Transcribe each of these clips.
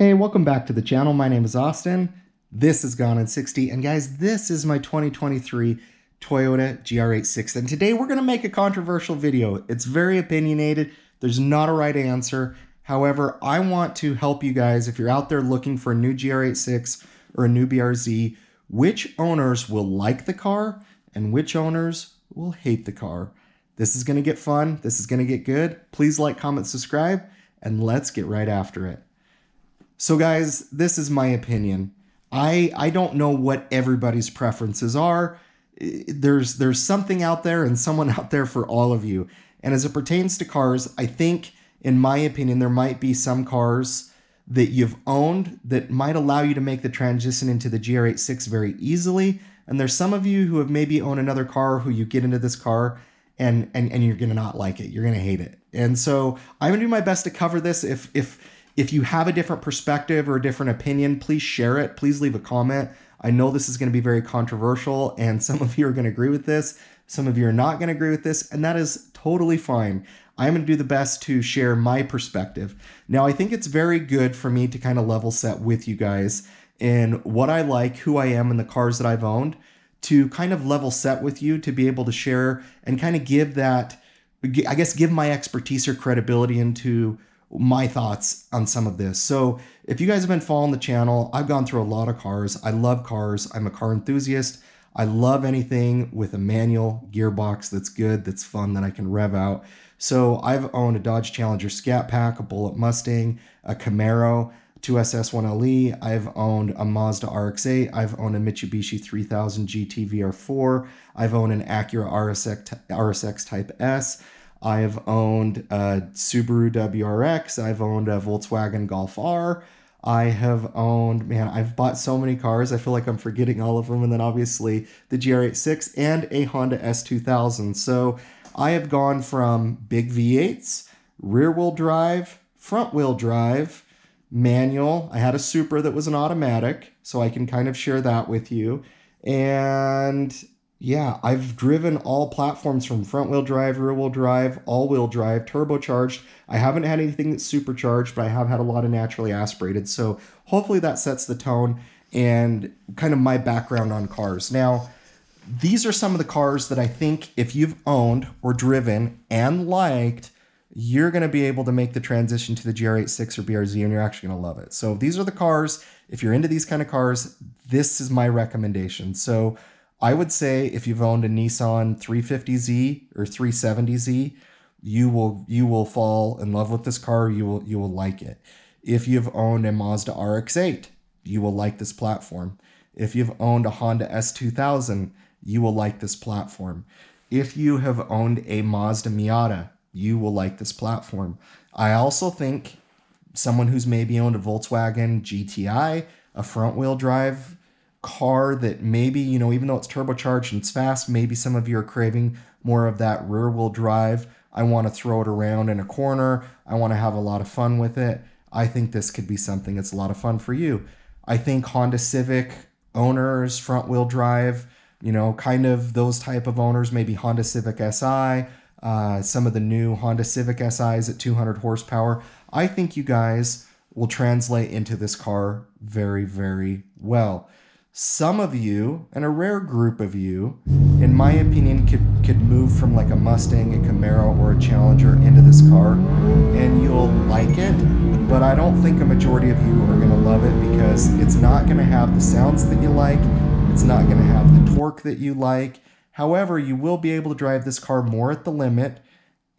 Hey, welcome back to the channel. My name is Austin. This is Gone in 60. And guys, this is my 2023 Toyota GR86. And today we're going to make a controversial video. It's very opinionated. There's not a right answer. However, I want to help you guys if you're out there looking for a new GR86 or a new BRZ, which owners will like the car and which owners will hate the car. This is going to get fun. This is going to get good. Please like, comment, subscribe, and let's get right after it. So guys, this is my opinion. I don't know what everybody's preferences are. There's something out there and someone out there for all of you. And as it pertains to cars, I think, in my opinion, there might be some cars that you've owned that might allow you to make the transition into the GR86 very easily. And there's some of you who have maybe owned another car who you get into this car and you're going to not like it. You're going to hate it. And so I'm going to do my best to cover this. If you have a different perspective or a different opinion, please share it. Please leave a comment. I know this is going to be very controversial, and some of you are going to agree with this. Some of you are not going to agree with this, and that is totally fine. I'm going to do the best to share my perspective. Now, I think it's very good for me to kind of level set with you guys in what I like, who I am, and the cars that I've owned, to kind of level set with you, to be able to share and kind of give that, I guess, give my expertise or credibility into my thoughts on some of this. So if you guys have been following the channel, I've gone through a lot of cars. I love cars. I'm a car enthusiast. I love anything with a manual gearbox that's good, that's fun, that I can rev out. So I've owned a Dodge Challenger Scat Pack, a Bullitt Mustang, a Camaro, 2SS1LE. I've owned a Mazda RX-8. I've owned a Mitsubishi 3000 GT VR4. I've owned an Acura RSX Type S. I have owned a Subaru WRX. I've owned a Volkswagen Golf R. I have owned, man, I've bought so many cars. I feel like I'm forgetting all of them. And then obviously the GR86 and a Honda S2000. So I have gone from big V8s, rear wheel drive, front wheel drive, manual. I had a Supra that was an automatic, so I can kind of share that with you. And yeah, I've driven all platforms from front wheel drive, rear wheel drive, all wheel drive, turbocharged. I haven't had anything that's supercharged, but I have had a lot of naturally aspirated. So hopefully that sets the tone and kind of my background on cars. Now, these are some of the cars that I think if you've owned or driven and liked, you're going to be able to make the transition to the GR86 or BRZ, and you're actually going to love it. So these are the cars. If you're into these kind of cars, this is my recommendation. So I would say if you've owned a Nissan 350Z or 370Z, you will fall in love with this car. You will like it. If you've owned a Mazda RX-8, you will like this platform. If you've owned a Honda S2000, you will like this platform. If you have owned a Mazda Miata, you will like this platform. I also think someone who's maybe owned a Volkswagen GTI, a front wheel drive car that maybe, even though it's turbocharged and it's fast, maybe some of you are craving more of that rear wheel drive. I want to throw it around in a corner. I want to have a lot of fun with it. I think this could be something that's a lot of fun for you. I think Honda Civic owners, front wheel drive, kind of those type of owners, maybe Honda Civic Si, some of the new Honda Civic SIs at 200 horsepower. I think you guys will translate into this car very, very well. Some of you, and a rare group of you, in my opinion, could move from like a Mustang, a Camaro, or a Challenger into this car, and you'll like it, but I don't think a majority of you are going to love it because it's not going to have the sounds that you like, it's not going to have the torque that you like. However, you will be able to drive this car more at the limit,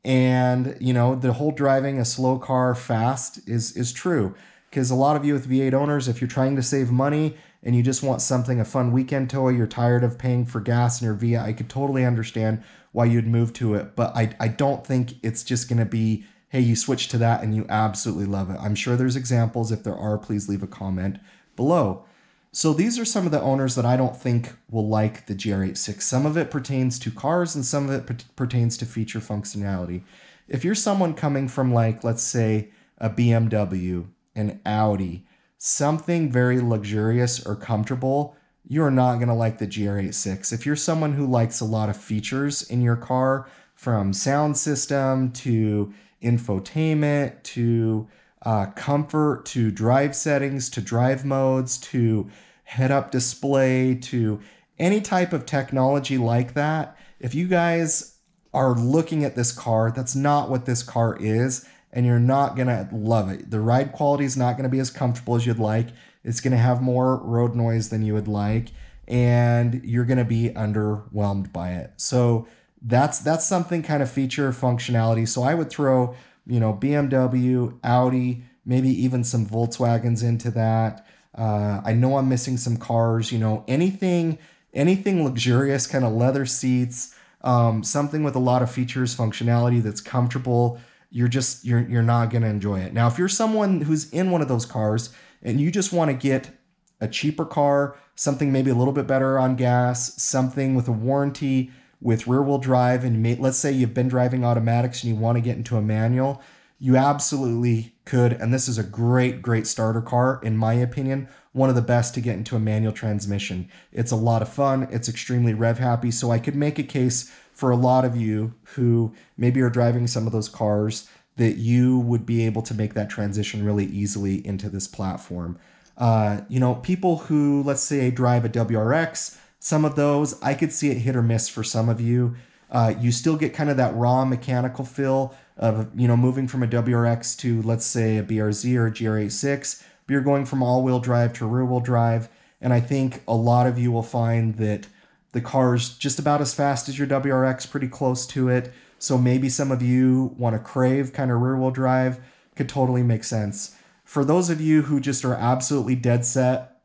and, the whole driving a slow car fast is true. Because a lot of you with V8 owners, if you're trying to save money and you just want something, a fun weekend toy, you're tired of paying for gas in your V8, I could totally understand why you'd move to it. But I don't think it's just going to be, hey, you switch to that and you absolutely love it. I'm sure there's examples. If there are, please leave a comment below. So these are some of the owners that I don't think will like the GR86. Some of it pertains to cars and some of it pertains to feature functionality. If you're someone coming from, like, let's say a BMW, an Audi, something very luxurious or comfortable, you're not going to like the GR86. If you're someone who likes a lot of features in your car, from sound system to infotainment to comfort to drive settings, to drive modes, to head-up display, to any type of technology like that. If you guys are looking at this car, that's not what this car is, and you're not gonna love it. The ride quality is not gonna be as comfortable as you'd like. It's gonna have more road noise than you would like, and you're gonna be underwhelmed by it. So that's something kind of feature functionality. So I would throw, you know, BMW, Audi, maybe even some Volkswagens into that. I know I'm missing some cars, you know, anything luxurious, kind of leather seats, something with a lot of features, functionality that's comfortable. You're not going to enjoy it. Now, if you're someone who's in one of those cars and you just want to get a cheaper car, something maybe a little bit better on gas, something with a warranty, with rear wheel drive, and let's say you've been driving automatics and you want to get into a manual, you absolutely could. And this is a great starter car, in my opinion, one of the best to get into a manual transmission. It's a lot of fun. It's extremely rev happy. So I could make a case for a lot of you who maybe are driving some of those cars that you would be able to make that transition really easily into this platform. You know, people who, let's say, drive a WRX, some of those, I could see it hit or miss for some of you. You still get kind of that raw mechanical feel of, you know, moving from a WRX to, let's say, a BRZ or a GR86, but you're going from all-wheel drive to rear-wheel drive. And I think a lot of you will find that the car's just about as fast as your WRX, pretty close to it. So maybe some of you want to crave kind of rear-wheel drive, could totally make sense. For those of you who just are absolutely dead set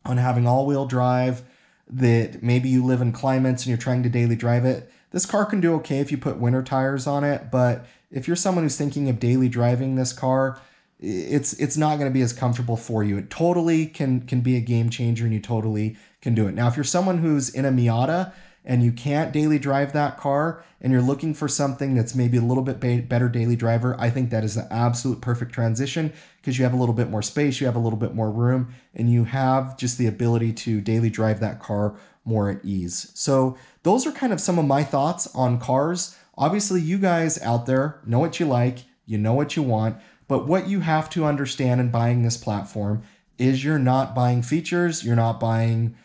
on having all-wheel drive, that maybe you live in climates and you're trying to daily drive it, this car can do okay if you put winter tires on it. But if you're someone who's thinking of daily driving this car, it's not going to be as comfortable for you. It totally can be a game changer, and you totally can do it. Now, if you're someone who's in a Miata and you can't daily drive that car and you're looking for something that's maybe a little bit better daily driver, I think that is the absolute perfect transition, because you have a little bit more space, you have a little bit more room, and you have just the ability to daily drive that car more at ease. So those are kind of some of my thoughts on cars. Obviously, you guys out there know what you like, you know what you want, but what you have to understand in buying this platform is you're not buying features, you're not buying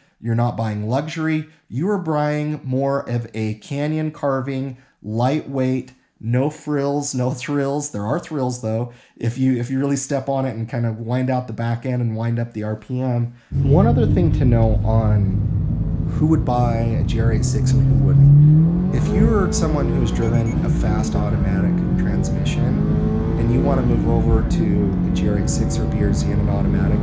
luxury. You are buying more of a canyon carving, lightweight, no frills, no thrills. There are thrills though, if you really step on it and kind of wind out the back end and wind up the RPM. One other thing to know on who would buy a GR86 and who wouldn't. If you're someone who's driven a fast automatic transmission and you want to move over to a GR86 or BRZ in an automatic,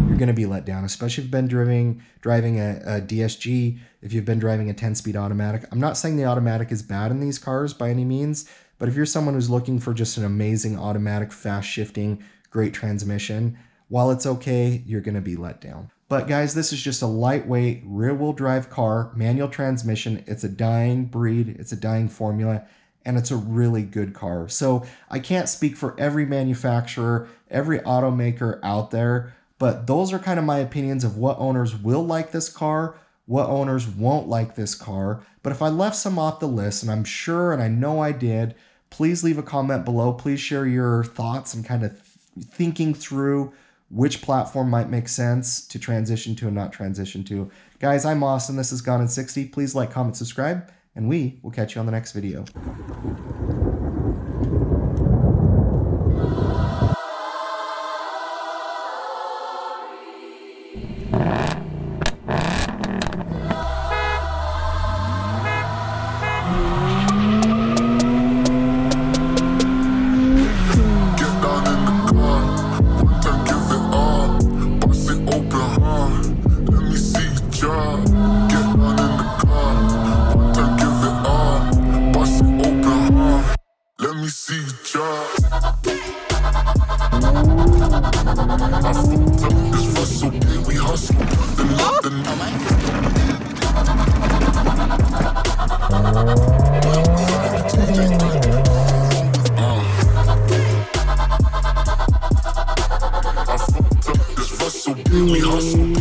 you're going to be let down, especially if you've been driving a DSG, if you've been driving a 10-speed automatic. I'm not saying the automatic is bad in these cars by any means, but if you're someone who's looking for just an amazing automatic, fast shifting, great transmission, while it's okay, you're going to be let down. But guys, this is just a lightweight rear-wheel drive car, manual transmission. It's a dying breed, it's a dying formula, and it's a really good car. So I can't speak for every manufacturer, every automaker out there, but those are kind of my opinions of what owners will like this car, what owners won't like this car. But if I left some off the list, and I'm sure, and I know I did, please leave a comment below. Please share your thoughts and kind of thinking through which platform might make sense to transition to and not transition to. Guys, I'm Austin. This is Gone in 60. Please like, comment, subscribe, and we will catch you on the next video. We hustle.